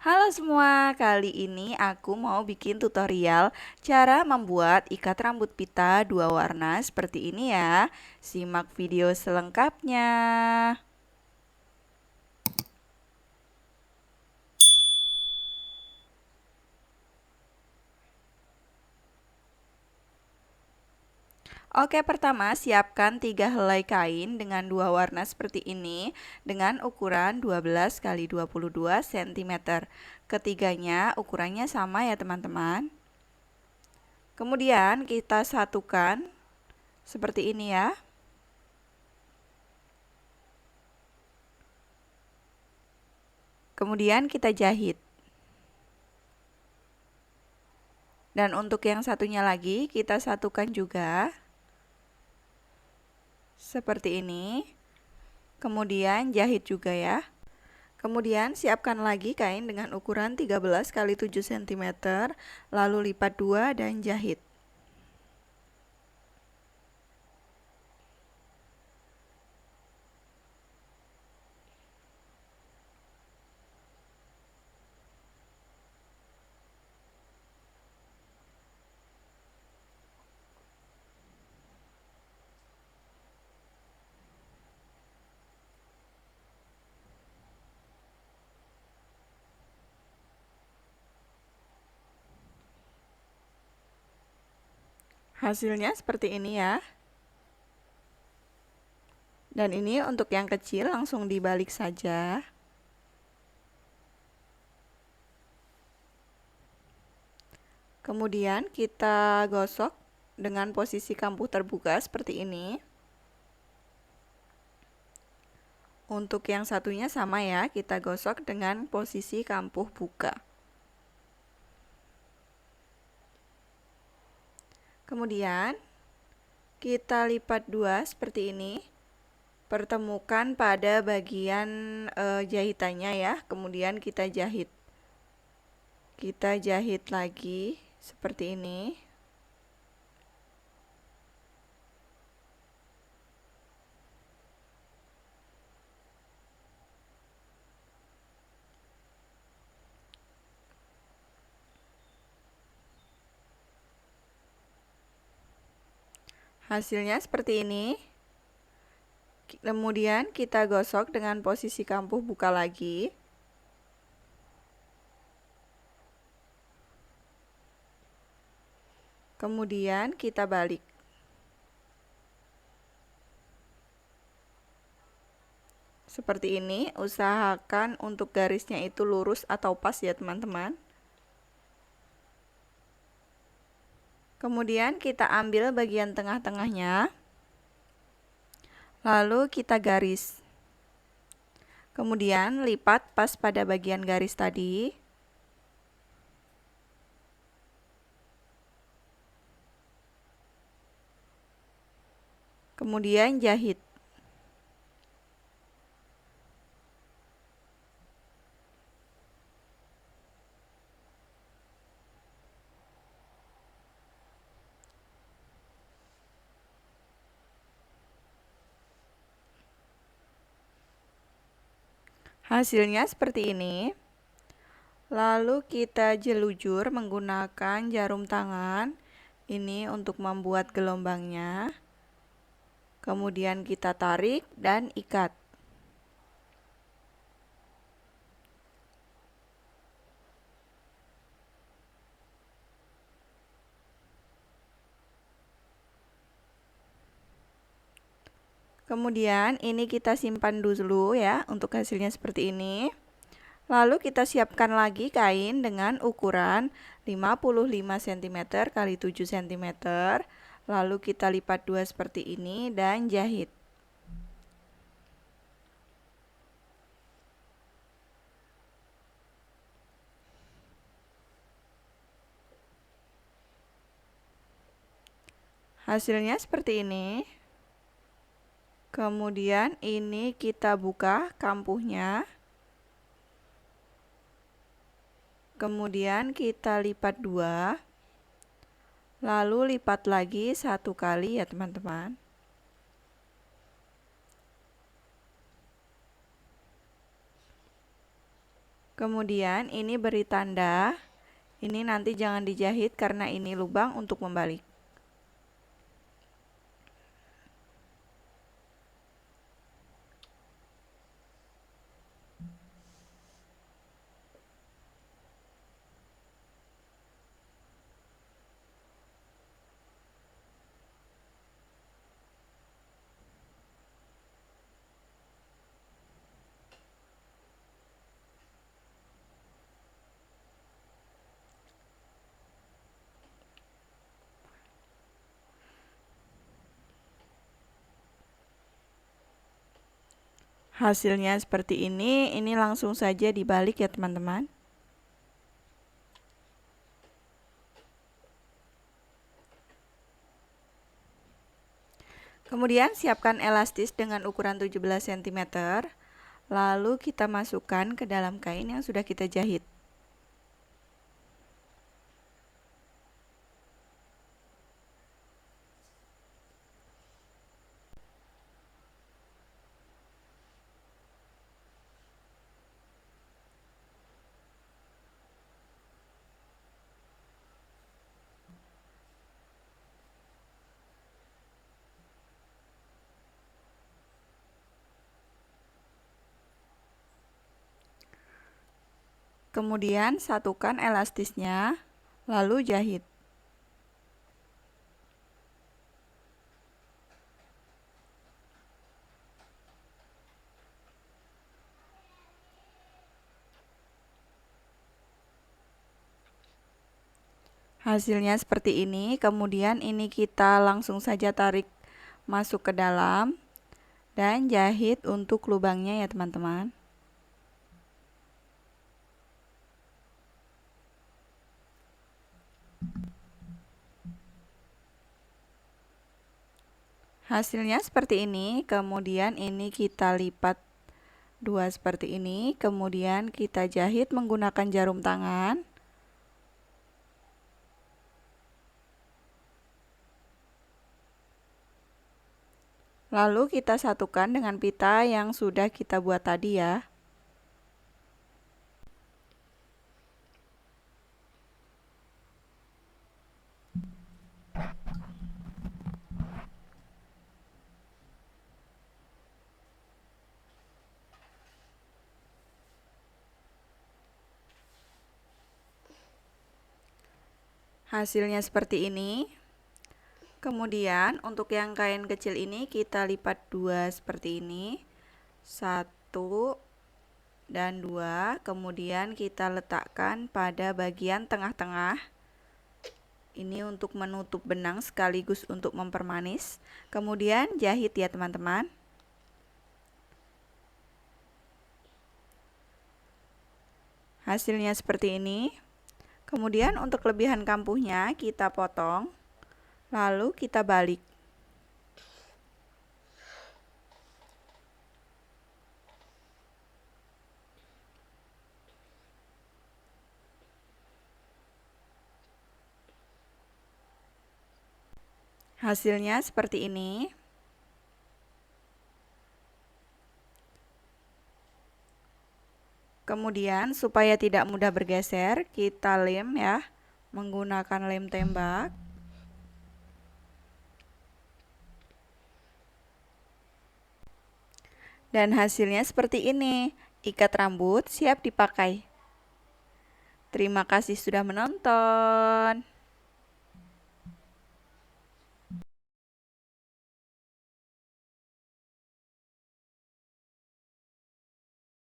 Halo semua, kali ini aku mau bikin tutorial cara membuat ikat rambut pita dua warna seperti ini ya. Simak video selengkapnya. Oke, pertama siapkan 3 helai kain dengan dua warna seperti ini dengan ukuran 12 x 22 cm. Ketiganya ukurannya sama ya teman-teman. Kemudian kita satukan seperti ini ya. Kemudian kita jahit. Dan untuk yang satunya lagi kita satukan juga seperti ini. Kemudian jahit juga ya. Kemudian siapkan lagi kain dengan ukuran 13 x 7 cm, lalu lipat 2 dan jahit. Hasilnya seperti ini ya. Dan ini untuk yang kecil langsung dibalik saja. Kemudian kita gosok dengan posisi kampuh terbuka seperti ini. Untuk yang satunya sama ya, kita gosok dengan posisi kampuh buka. Kemudian kita lipat 2 seperti ini. Pertemukan pada bagian jahitannya ya. Kemudian kita jahit. Kita jahit lagi seperti ini. Hasilnya seperti ini. Kemudian kita gosok dengan posisi kampuh buka lagi. Kemudian kita balik. Seperti ini, usahakan untuk garisnya itu lurus atau pas ya teman-teman. Kemudian kita ambil bagian tengah-tengahnya. Lalu kita garis. Kemudian lipat pas pada bagian garis tadi. Kemudian jahit. Hasilnya seperti ini. Lalu kita jelujur menggunakan jarum tangan. Ini untuk membuat gelombangnya. Kemudian kita tarik dan ikat. Kemudian ini kita simpan dulu ya untuk hasilnya seperti ini. Lalu kita siapkan lagi kain dengan ukuran 55 cm x 7 cm. Lalu kita lipat 2 seperti ini dan jahit. Hasilnya seperti ini. Kemudian ini kita buka kampuhnya. Kemudian kita lipat 2. Lalu lipat lagi 1 kali ya teman-teman. Kemudian ini beri tanda. Ini nanti jangan dijahit karena ini lubang untuk membalik. Hasilnya seperti ini langsung saja dibalik ya teman-teman. Kemudian siapkan elastis dengan ukuran 17 cm, lalu kita masukkan ke dalam kain yang sudah kita jahit. Kemudian satukan elastisnya, lalu jahit. Hasilnya seperti ini, kemudian ini kita langsung saja tarik masuk ke dalam dan jahit untuk lubangnya ya teman-teman. Hasilnya seperti ini, kemudian ini kita lipat dua seperti ini, kemudian kita jahit menggunakan jarum tangan. Lalu kita satukan dengan pita yang sudah kita buat tadi ya. Hasilnya seperti ini. Kemudian untuk yang kain kecil ini kita lipat dua seperti ini, 1 dan 2, kemudian kita letakkan pada bagian tengah-tengah. Ini untuk menutup benang sekaligus untuk mempermanis. Kemudian jahit ya teman-teman. Hasilnya seperti ini. Kemudian untuk kelebihan kampuhnya kita potong. Lalu kita balik. Hasilnya seperti ini. Kemudian supaya tidak mudah bergeser, kita lem ya, menggunakan lem tembak. Dan hasilnya seperti ini, ikat rambut siap dipakai. Terima kasih sudah menonton.